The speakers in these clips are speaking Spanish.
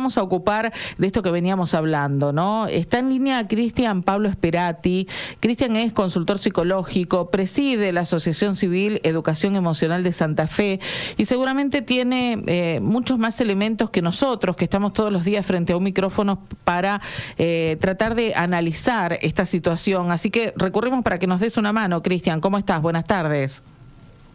Vamos a ocupar de esto que veníamos hablando, ¿no? Está en línea Cristian Pablo Sperati. Cristian es consultor psicológico, preside la Asociación Civil Educación Emocional de Santa Fe y seguramente tiene muchos más elementos que nosotros, que estamos todos los días frente a un micrófono para tratar de analizar esta situación. Así que recurrimos para que nos des una mano. Cristian, ¿cómo estás? Buenas tardes.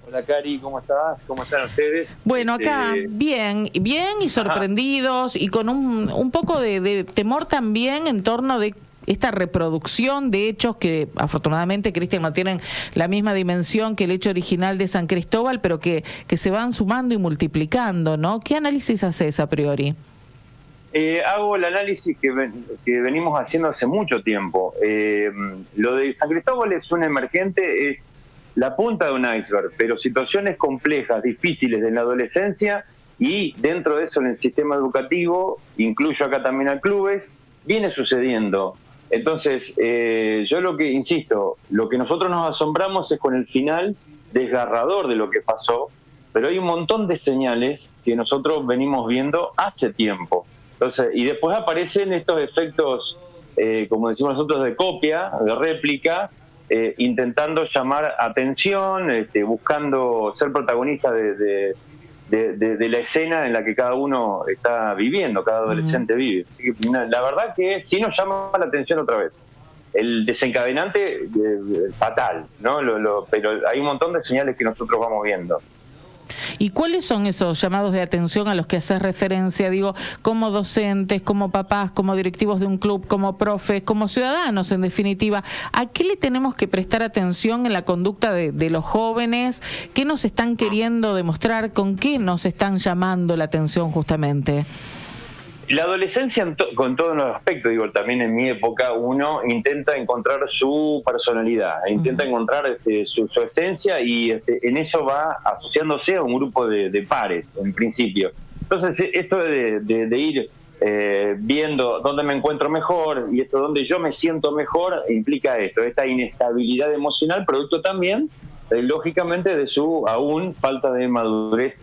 Hola Cari, ¿cómo estás? ¿Cómo están ustedes? Bueno, acá bien y sorprendidos y con un poco de temor también en torno de esta reproducción de hechos que afortunadamente, Cristian, no tienen la misma dimensión que el hecho original de San Cristóbal, pero que se van sumando y multiplicando, ¿no? ¿Qué análisis haces a priori? Hago el análisis que venimos haciendo hace mucho tiempo. Lo de San Cristóbal es un emergente, es la punta de un iceberg, pero situaciones complejas, difíciles en la adolescencia y dentro de eso en el sistema educativo, incluyo acá también a clubes, viene sucediendo. Entonces, yo lo que insisto, lo que nosotros nos asombramos es con el final desgarrador de lo que pasó, pero hay un montón de señales que nosotros venimos viendo hace tiempo. Entonces, y después aparecen estos efectos, como decimos nosotros, de copia, de réplica, intentando llamar atención, buscando ser protagonista de la escena en la que cada uno está viviendo, cada adolescente vive. Así que, la verdad que sí nos llama la atención otra vez. El desencadenante, fatal, ¿no? Pero hay un montón de señales que nosotros vamos viendo. ¿Y cuáles son esos llamados de atención a los que haces referencia? Digo, como docentes, como papás, como directivos de un club, como profes, como ciudadanos, en definitiva. ¿A qué le tenemos que prestar atención en la conducta de los jóvenes? ¿Qué nos están queriendo demostrar? ¿Con qué nos están llamando la atención justamente? La adolescencia con todos los aspectos, digo, también en mi época uno intenta encontrar su personalidad, intenta encontrar su esencia y en eso va asociándose a un grupo de pares, en principio. Entonces esto de ir viendo dónde me encuentro mejor y esto donde yo me siento mejor implica esta inestabilidad emocional, producto también, lógicamente, de su aún falta de madurez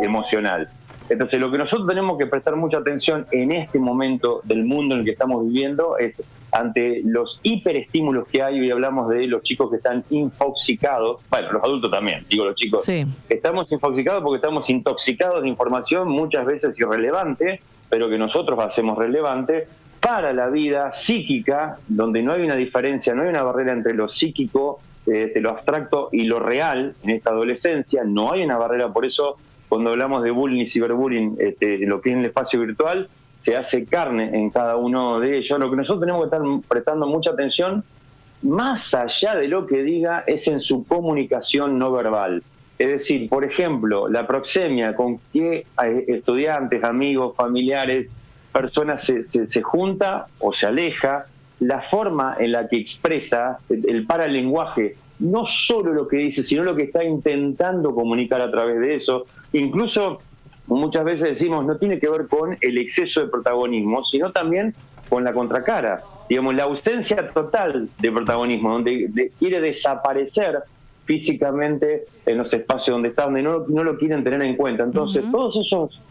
emocional. Entonces, lo que nosotros tenemos que prestar mucha atención en este momento del mundo en el que estamos viviendo es ante los hiperestímulos que hay. Hoy hablamos de los chicos que están infoxicados, bueno, los adultos también, digo los chicos, sí. Estamos infoxicados porque estamos intoxicados de información muchas veces irrelevante, pero que nosotros hacemos relevante para la vida psíquica, donde no hay una diferencia, no hay una barrera entre lo psíquico, lo abstracto y lo real en esta adolescencia, no hay una barrera, por eso cuando hablamos de bullying y ciberbullying, lo que es en el espacio virtual, se hace carne en cada uno de ellos. Lo que nosotros tenemos que estar prestando mucha atención, más allá de lo que diga, es en su comunicación no verbal. Es decir, por ejemplo, la proxemia, con qué estudiantes, amigos, familiares, personas se junta o se aleja, la forma en la que expresa, el paralenguaje, no solo lo que dice, sino lo que está intentando comunicar a través de eso. Incluso muchas veces decimos, no tiene que ver con el exceso de protagonismo, sino también con la contracara. Digamos, la ausencia total de protagonismo, donde quiere desaparecer físicamente en los espacios donde está, donde no lo quieren tener en cuenta. Entonces, todos esos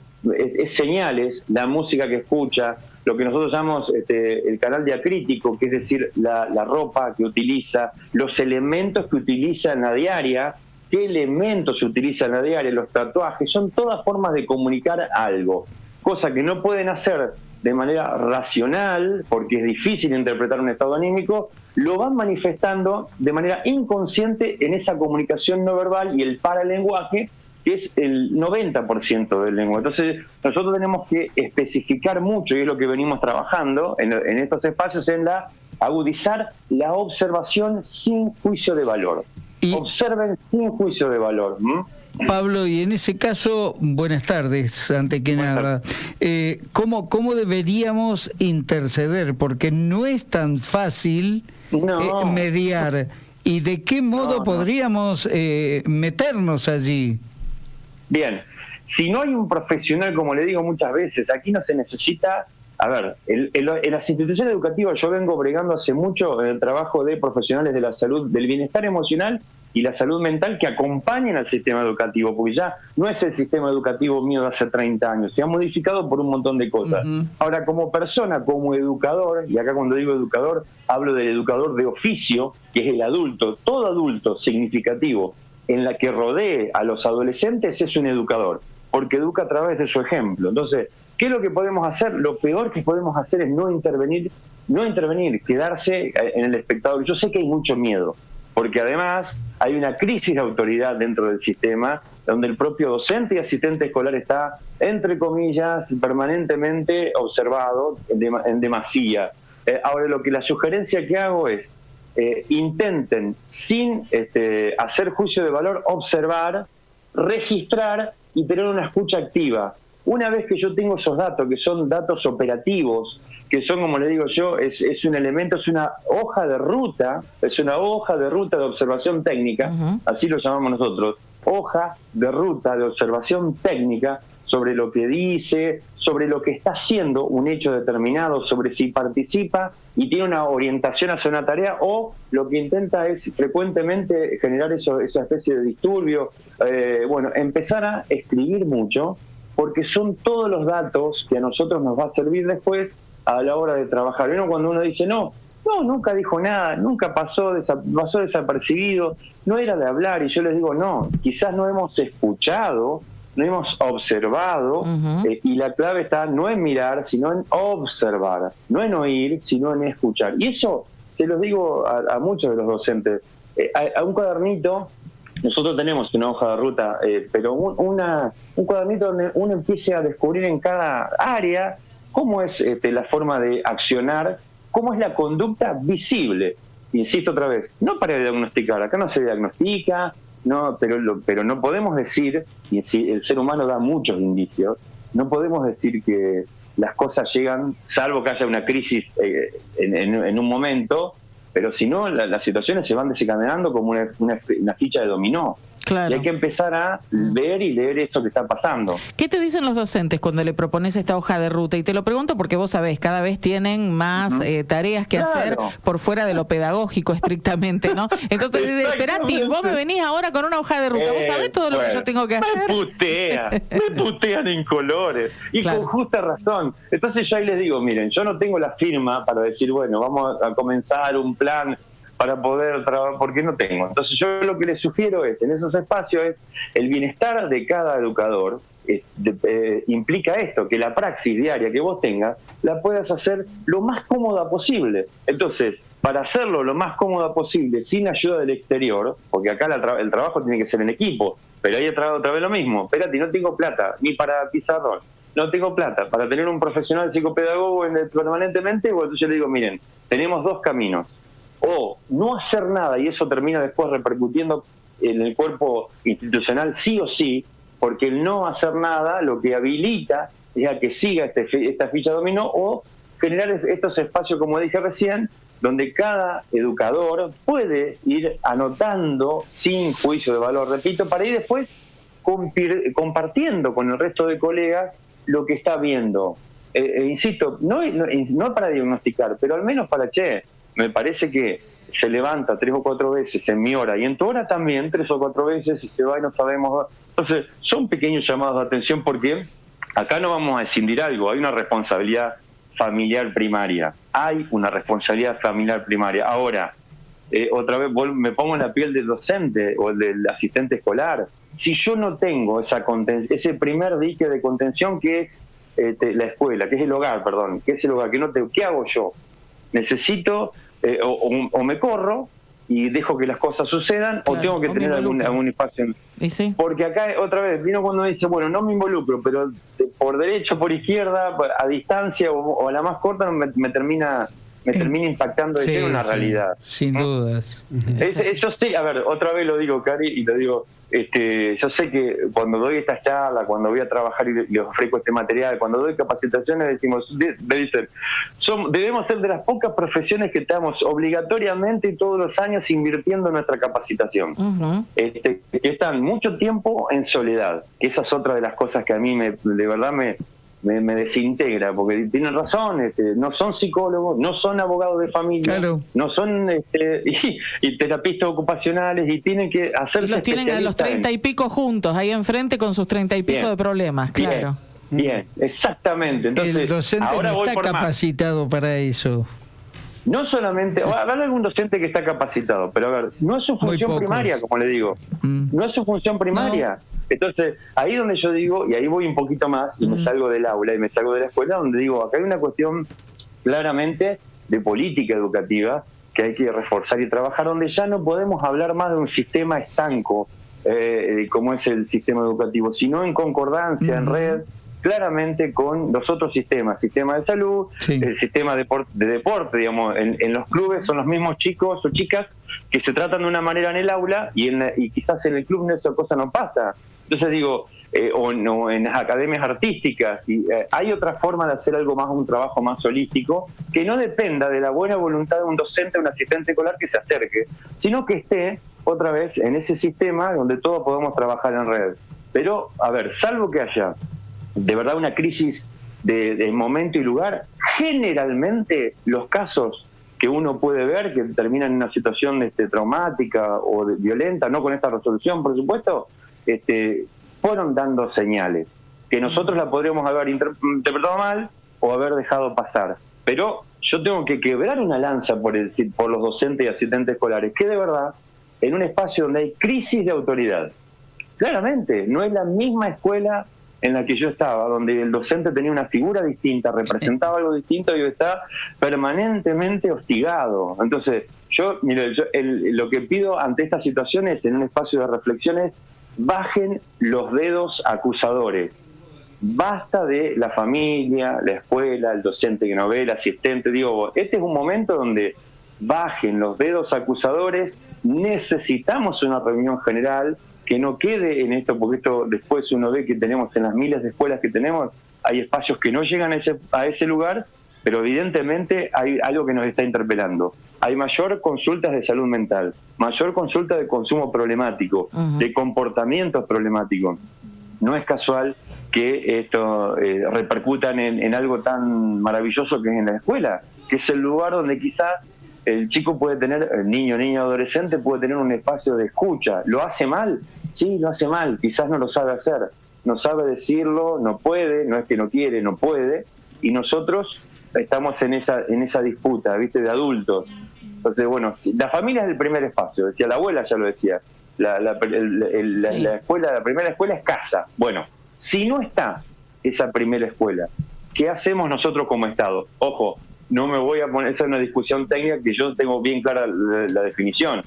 señales, la música que escucha, lo que nosotros llamamos el canal diacrítico, que es decir, la ropa que utiliza, los elementos que utiliza en la diaria, qué elementos se utilizan en la diaria, los tatuajes, son todas formas de comunicar algo, cosa que no pueden hacer de manera racional, porque es difícil interpretar un estado anímico, lo van manifestando de manera inconsciente en esa comunicación no verbal y el paralenguaje, que es el 90% del lenguaje. Entonces, nosotros tenemos que especificar mucho, y es lo que venimos trabajando en estos espacios, en agudizar la observación sin juicio de valor. Observen sin juicio de valor. Pablo, y en ese caso, buenas tardes, antes que nada. ¿Cómo deberíamos interceder? Porque no es tan fácil mediar. ¿Y de qué modo podríamos meternos allí? Bien, si no hay un profesional, como le digo muchas veces, aquí no se necesita a ver, en las instituciones educativas yo vengo bregando hace mucho en el trabajo de profesionales de la salud, del bienestar emocional y la salud mental que acompañen al sistema educativo, porque ya no es el sistema educativo mío de hace 30 años, se ha modificado por un montón de cosas. Ahora, como persona, como educador, y acá cuando digo educador, hablo del educador de oficio, que es el adulto, todo adulto significativo en la que rodee a los adolescentes es un educador, porque educa a través de su ejemplo. Entonces, ¿qué es lo que podemos hacer? Lo peor que podemos hacer es no intervenir, quedarse en el espectador. Yo sé que hay mucho miedo, porque además hay una crisis de autoridad dentro del sistema, donde el propio docente y asistente escolar está, entre comillas, permanentemente observado en demasía. Ahora, la sugerencia que hago es, intenten, sin hacer juicio de valor, observar, registrar y tener una escucha activa. Una vez que yo tengo esos datos, que son datos operativos, que son, como le digo yo, es un elemento, es una hoja de ruta, de observación técnica, así lo llamamos nosotros, hoja de ruta de observación técnica sobre lo que dice, sobre lo que está haciendo un hecho determinado, sobre si participa y tiene una orientación hacia una tarea, o lo que intenta es frecuentemente generar esa especie de disturbio. Empezar a escribir mucho, porque son todos los datos que a nosotros nos va a servir después a la hora de trabajar. Cuando uno dice, no, nunca dijo nada, nunca pasó desapercibido, no era de hablar, y yo les digo, no, quizás no hemos escuchado, no hemos observado, y la clave está no en mirar, sino en observar, no en oír, sino en escuchar. Y eso se los digo a muchos de los docentes. A un cuadernito, nosotros tenemos una hoja de ruta, pero un cuadernito donde uno empiece a descubrir en cada área cómo es la forma de accionar, cómo es la conducta visible. Insisto otra vez, no para diagnosticar, acá no se diagnostica, no, pero no podemos decir, y si el ser humano da muchos indicios, no podemos decir que las cosas llegan, salvo que haya una crisis en un momento, pero si no, las situaciones se van desencadenando como una ficha de dominó. Claro. Y hay que empezar a ver y leer esto que está pasando. ¿Qué te dicen los docentes cuando le propones esta hoja de ruta? Y te lo pregunto porque vos sabés, cada vez tienen más tareas que hacer por fuera de lo pedagógico estrictamente, ¿no? Entonces, Esperati, vos me venís ahora con una hoja de ruta, vos sabés todo lo que yo tengo que hacer. Me putean en colores. Y con justa razón. Entonces yo ahí les digo, miren, yo no tengo la firma para decir, bueno, vamos a comenzar un plan para poder trabajar, porque no tengo. Entonces yo lo que les sugiero es, en esos espacios, es el bienestar de cada educador. Implica esto, que la praxis diaria que vos tengas la puedas hacer lo más cómoda posible. Entonces, para hacerlo lo más cómoda posible, sin ayuda del exterior, porque acá el trabajo tiene que ser en equipo, pero ahí otra vez lo mismo, espérate, no tengo plata ni para pizarrón, no tengo plata para tener un profesional psicopedagogo permanentemente. Entonces yo le digo, miren, tenemos dos caminos: o no hacer nada, y eso termina después repercutiendo en el cuerpo institucional sí o sí, porque el no hacer nada lo que habilita es a que siga esta ficha dominó, o generar estos espacios, como dije recién, donde cada educador puede ir anotando sin juicio de valor, repito, para ir después compartiendo con el resto de colegas lo que está viendo. Insisto, no para diagnosticar, pero al menos para, me parece que se levanta 3 o 4 veces en mi hora y en tu hora también 3 o 4 veces y se va y no sabemos. Entonces son pequeños llamados de atención, porque acá no vamos a escindir algo, hay una responsabilidad familiar primaria, Ahora, otra vez me pongo en la piel del docente o del asistente escolar. Si yo no tengo ese primer dique de contención que es la escuela, que es el hogar, ¿qué hago yo? Necesito o me corro y dejo que las cosas sucedan, claro, o tengo que tener algún espacio. ¿Sí? Porque acá otra vez vino cuando dice, bueno, no me involucro, pero por derecha, por izquierda, a distancia o a la más corta me termina impactando de ser una realidad. Sin dudas. Yo sé, a ver, otra vez lo digo, Cari, y lo digo, yo sé que cuando doy estas charlas, cuando voy a trabajar y les ofrezco este material, cuando doy capacitaciones, me dicen, debemos ser de las pocas profesiones que estamos obligatoriamente todos los años invirtiendo en nuestra capacitación. Que están mucho tiempo en soledad, que esa es otra de las cosas que a mí de verdad me me desintegra, porque tienen razón, no son psicólogos, no son abogados de familia, claro, no son y terapistas ocupacionales, y tienen que hacerse. Los tienen a los 30 y pico juntos, ahí enfrente con sus 30 y pico de problemas, claro. Bien, exactamente. Entonces, el docente ahora no está capacitado para eso. No solamente, a ver, algún docente que está capacitado, pero a ver, no es su función primaria, como le digo. No es su función primaria. No. Entonces, ahí donde yo digo, y ahí voy un poquito más, y me salgo del aula y me salgo de la escuela, donde digo, acá hay una cuestión claramente de política educativa que hay que reforzar y trabajar, donde ya no podemos hablar más de un sistema estanco, como es el sistema educativo, sino en concordancia, en red, claramente con los otros sistemas, sistema de salud, el sistema de deporte, digamos, en los clubes son los mismos chicos o chicas que se tratan de una manera en el aula y quizás en el club esa cosa no pasa. Entonces digo, o no, en las academias artísticas, hay otra forma de hacer algo más, un trabajo más holístico, que no dependa de la buena voluntad de un docente o un asistente escolar que se acerque, sino que esté otra vez en ese sistema donde todos podemos trabajar en red. Pero, a ver, salvo que haya de verdad una crisis de momento y lugar, generalmente los casos que uno puede ver que terminan en una situación traumática o violenta, no con esta resolución, por supuesto, fueron dando señales que nosotros la podríamos haber interpretado mal o haber dejado pasar. Pero yo tengo que quebrar una lanza por los docentes y asistentes escolares, que de verdad, en un espacio donde hay crisis de autoridad, claramente, no es la misma escuela en la que yo estaba, donde el docente tenía una figura distinta, representaba algo distinto, y está permanentemente hostigado. Entonces, lo que pido ante estas situaciones, en un espacio de reflexiones, bajen los dedos acusadores. Basta de la familia, la escuela, el docente que no ve, el asistente. Digo, este es un momento donde bajen los dedos acusadores. Necesitamos una reunión general que no quede en esto, porque esto después uno ve que tenemos en las miles de escuelas que tenemos, hay espacios que no llegan a ese lugar, pero evidentemente hay algo que nos está interpelando. Hay mayor consultas de salud mental, mayor consulta de consumo problemático, de comportamientos problemáticos. No es casual que esto repercutan en algo tan maravilloso que es en la escuela, que es el lugar donde quizás el chico puede tener, el niño, adolescente puede tener un espacio de escucha. ¿Lo hace mal? Sí, lo hace mal, quizás no lo sabe hacer, no sabe decirlo, no puede, no es que no quiere, no puede, y nosotros estamos en esa disputa, ¿viste?, de adultos. Entonces, bueno, la familia es el primer espacio, decía la abuela, ya lo decía, la escuela, la primera escuela es casa. Bueno, si no está esa primera escuela, ¿qué hacemos nosotros como Estado? Ojo, no me voy a poner, esa es una discusión técnica que yo tengo bien clara la definición.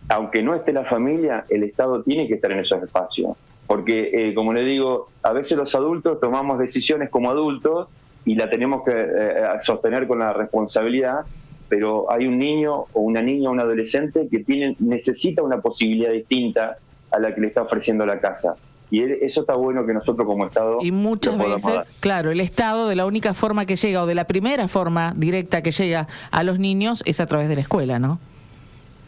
Aunque no esté la familia, el Estado tiene que estar en esos espacios. Porque, como le digo, a veces los adultos tomamos decisiones como adultos y la tenemos que sostener con la responsabilidad, pero hay un niño o una niña o un adolescente que necesita una posibilidad distinta a la que le está ofreciendo la casa. Y eso está bueno que nosotros como Estado... Y muchas veces, claro, el Estado de la única forma que llega, o de la primera forma directa que llega a los niños, es a través de la escuela, ¿no?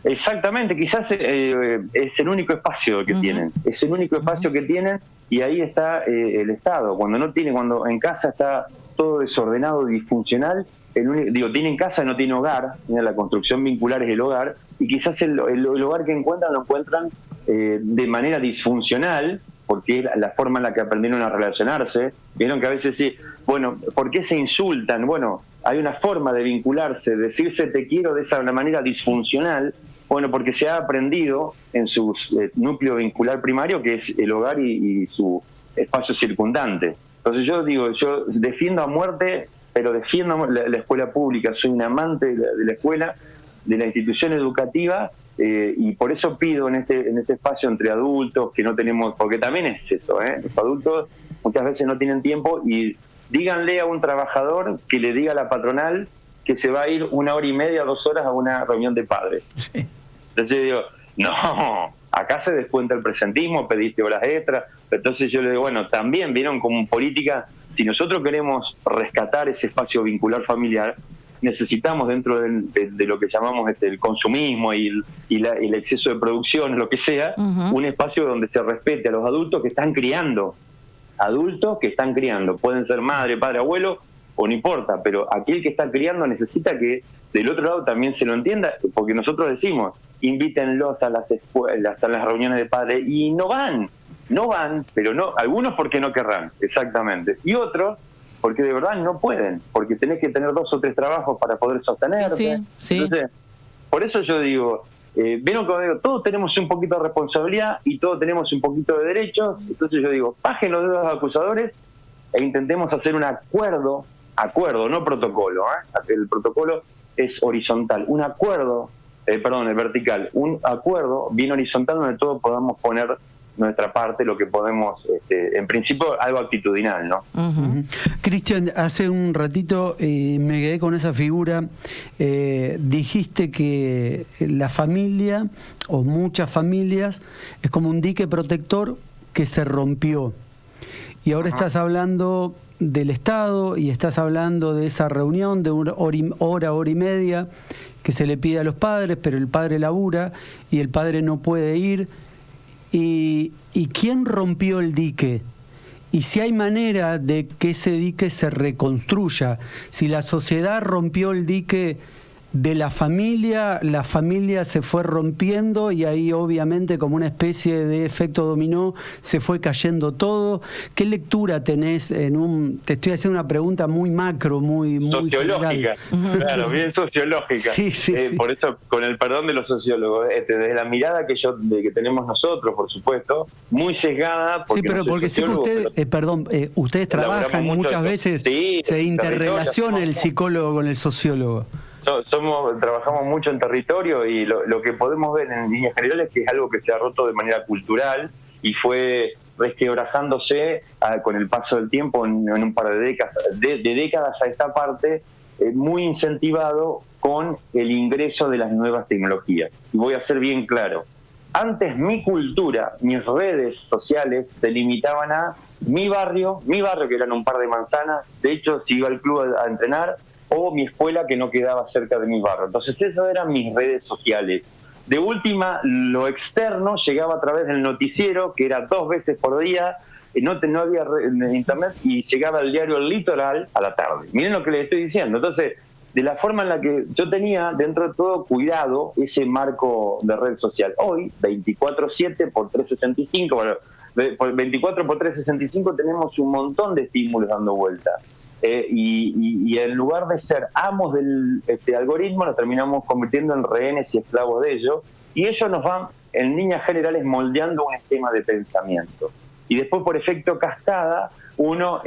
Exactamente, quizás es el único espacio que tienen, es el único espacio que tienen, y ahí está el Estado. Cuando en casa está todo desordenado y disfuncional, tienen casa y no tiene hogar, la construcción vincular es el hogar, y quizás el hogar que encuentran lo encuentran de manera disfuncional, porque es la forma en la que aprendieron a relacionarse. Vieron que a veces sí, bueno, ¿por qué se insultan? Bueno, hay una forma de vincularse, decirse te quiero de esa manera disfuncional, bueno, porque se ha aprendido en su núcleo vincular primario, que es el hogar y su espacio circundante. Entonces yo defiendo a muerte, pero defiendo la escuela pública, soy un amante de la escuela, de la institución educativa, y por eso pido en este espacio entre adultos, que no tenemos, porque también es eso, los adultos muchas veces no tienen tiempo, y díganle a un trabajador que le diga a la patronal que se va a ir 1 hora y media, 2 horas a una reunión de padres. Sí. Entonces yo digo, no, acá se descuenta el presentismo, pediste horas extras. Entonces yo le digo, bueno, también vieron como política, si nosotros queremos rescatar ese espacio vincular familiar, necesitamos dentro de lo que llamamos el consumismo y el exceso de producción, lo que sea, un espacio donde se respete a los adultos que están criando. adultos que están criando. Pueden ser madre, padre, abuelo, o no importa, pero aquel que está criando necesita que del otro lado también se lo entienda, porque nosotros decimos, invítenlos a las escuelas, a las reuniones de padres, y no van, pero no, algunos porque no querrán, exactamente, y otros porque de verdad no pueden, porque tenés que tener 2 o 3 trabajos para poder sostenerte. Sí. Entonces, por eso yo digo, vieron como digo, todos tenemos un poquito de responsabilidad y todos tenemos un poquito de derechos. Entonces yo digo, bajen los dedos acusadores e intentemos hacer un acuerdo, no protocolo, el protocolo es horizontal, un acuerdo, el vertical, un acuerdo bien horizontal donde todos podamos poner nuestra parte, lo que podemos, en principio algo actitudinal, ¿no? Cristian, hace un ratito me quedé con esa figura, dijiste que la familia, o muchas familias, es como un dique protector que se rompió, y ahora estás hablando del Estado, y estás hablando de esa reunión de una hora y media, que se le pide a los padres, pero el padre labura, y el padre no puede ir. ¿Y quién rompió el dique? Y si hay manera de que ese dique se reconstruya. Si la sociedad rompió el dique de la familia se fue rompiendo, y ahí obviamente como una especie de efecto dominó se fue cayendo todo. ¿Qué lectura tenés te estoy haciendo una pregunta muy macro, muy sociológica, claro, bien sociológica. Sí. Por eso, con el perdón de los sociólogos, desde la mirada que tenemos nosotros, por supuesto, muy sesgada. Sí, pero porque sé que ustedes, ustedes trabajan muchas veces, se interrelaciona el psicólogo con el sociólogo. Trabajamos mucho en territorio, y lo que podemos ver en líneas generales es que es algo que se ha roto de manera cultural y fue resquebrajándose con el paso del tiempo en un par de décadas a esta parte, muy incentivado con el ingreso de las nuevas tecnologías. Y voy a ser bien claro, antes mi cultura, mis redes sociales se limitaban a mi barrio que eran un par de manzanas, de hecho si iba al club a entrenar, o mi escuela que no quedaba cerca de mi barrio. Entonces esas eran mis redes sociales. De última, lo externo llegaba a través del noticiero, que era 2 veces por día, no había internet, y llegaba el diario El Litoral a la tarde. Miren lo que les estoy diciendo. Entonces, de la forma en la que yo tenía, dentro de todo, cuidado ese marco de red social. Hoy, 24/7 por 365, bueno, 24 por 365 tenemos un montón de estímulos dando vuelta. Y en lugar de ser amos del algoritmo, nos terminamos convirtiendo en rehenes y esclavos de ellos, y ellos nos van, en líneas generales, moldeando un esquema de pensamiento. Y después, por efecto cascada, uno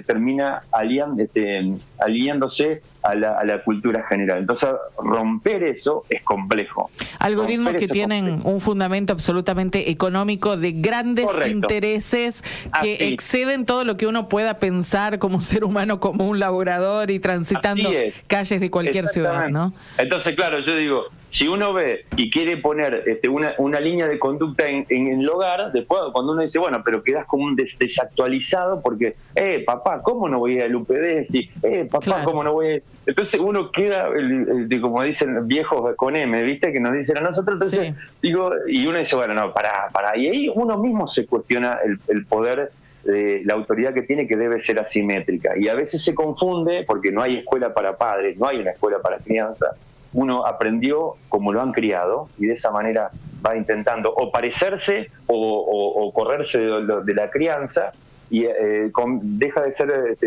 termina aliándose a la cultura general. Entonces, romper eso es complejo. Algoritmos que tienen un fundamento absolutamente económico, de grandes intereses que exceden todo lo que uno pueda pensar como ser humano, como un laborador y transitando calles de cualquier ciudad, ¿no? Entonces, claro, yo digo, si uno ve y quiere poner una línea de conducta en el hogar, después cuando uno dice, bueno, pero quedas como un desactualizado porque, papá, ¿cómo no voy a ir al UPD? Si, papá, claro, ¿cómo no voy a ir? Entonces uno queda, como dicen viejos con M, ¿viste? Que nos dicen a nosotros, entonces digo, y uno dice, bueno, no, pará. Y ahí uno mismo se cuestiona el poder de la autoridad que tiene, que debe ser asimétrica. Y a veces se confunde porque no hay escuela para padres, no hay una escuela para crianza. Uno aprendió como lo han criado y de esa manera va intentando o parecerse o correrse de la crianza, y deja de ser,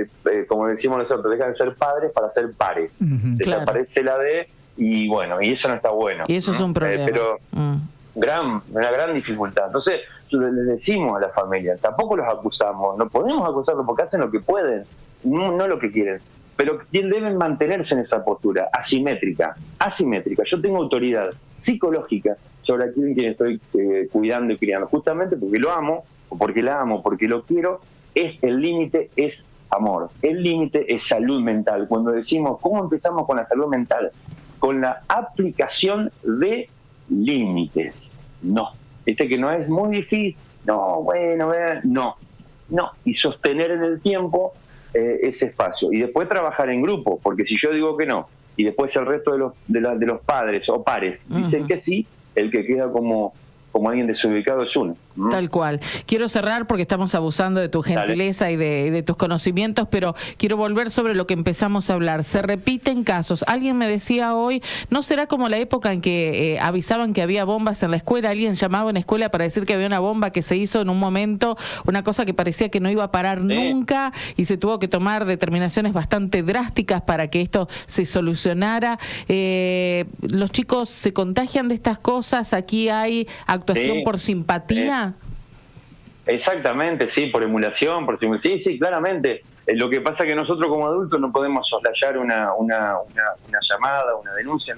como decimos nosotros, deja de ser padres para ser pares. Desaparece la D, y bueno, y eso no está bueno. Y eso es un problema. Pero una gran dificultad. Entonces, les decimos a las familias, tampoco los acusamos, no podemos acusarlos porque hacen lo que pueden, no lo que quieren. Pero deben mantenerse en esa postura asimétrica. Yo tengo autoridad psicológica sobre a quien estoy cuidando y criando, justamente porque lo amo, o porque la amo, porque lo quiero. El límite es amor, el límite es salud mental. Cuando decimos, ¿cómo empezamos con la salud mental? Con la aplicación de límites. No, que no es muy difícil, no, y sostener en el tiempo ese espacio, y después trabajar en grupo, porque si yo digo que no y después el resto de los padres o pares dicen que sí, el que queda como como alguien desubicado es uno. Tal cual. Quiero cerrar porque estamos abusando de tu gentileza y de tus conocimientos, pero quiero volver sobre lo que empezamos a hablar. Se repiten casos. Alguien me decía hoy, ¿no será como la época en que avisaban que había bombas en la escuela? Alguien llamaba en la escuela para decir que había una bomba que se hizo en un momento, una cosa que parecía que no iba a parar nunca, y se tuvo que tomar determinaciones bastante drásticas para que esto se solucionara. Los chicos se contagian de estas cosas. Aquí hay actuación por simpatía. Exactamente, sí, por emulación, sí, claramente. Lo que pasa es que nosotros como adultos no podemos soslayar una llamada, una denuncia,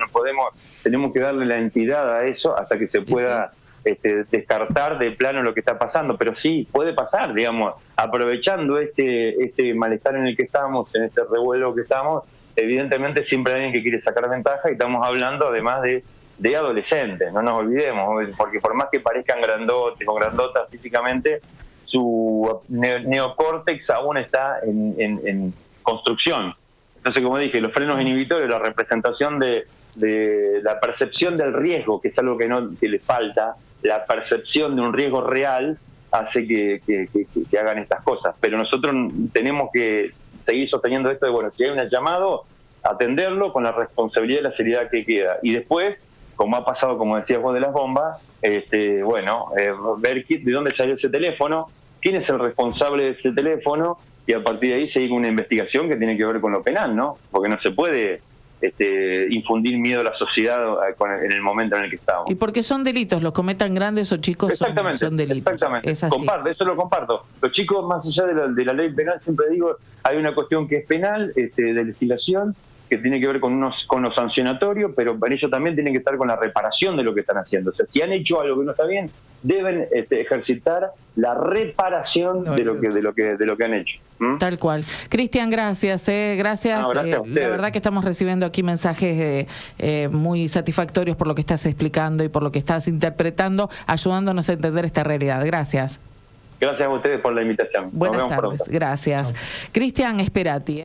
tenemos que darle la entidad a eso hasta que se pueda descartar de plano lo que está pasando. Pero sí, puede pasar, digamos, aprovechando este malestar en el que estamos, en este revuelo que estamos, evidentemente siempre hay alguien que quiere sacar ventaja, y estamos hablando además de adolescentes, no nos olvidemos, porque por más que parezcan grandotes o grandotas físicamente, su neocórtex aún está en construcción. Entonces, como dije, los frenos inhibitorios, la representación de la percepción del riesgo, que es algo que les falta, la percepción de un riesgo real, hace que hagan estas cosas. Pero nosotros tenemos que seguir sosteniendo esto de, bueno, si hay un llamado, atenderlo con la responsabilidad y la seriedad que queda. Y después, como ha pasado, como decías vos, de las bombas, ver de dónde salió ese teléfono, quién es el responsable de ese teléfono, y a partir de ahí seguir una investigación que tiene que ver con lo penal, ¿no? Porque no se puede infundir miedo a la sociedad en el momento en el que estamos. Y porque son delitos, los cometan grandes o chicos, son delitos. Exactamente, es así. Eso lo comparto. Los chicos, más allá de la ley penal, siempre digo, hay una cuestión que es penal, de legislación, que tiene que ver con lo sancionatorio, pero para ello también tienen que estar con la reparación de lo que están haciendo. O sea, si han hecho algo que no está bien, deben ejercitar la reparación de lo que han hecho. Tal cual. Cristian, gracias. Gracias. Gracias a ustedes. La verdad que estamos recibiendo aquí mensajes muy satisfactorios por lo que estás explicando y por lo que estás interpretando, ayudándonos a entender esta realidad. Gracias. Gracias a ustedes por la invitación. Buenas tardes. Gracias. Cristian Sperati.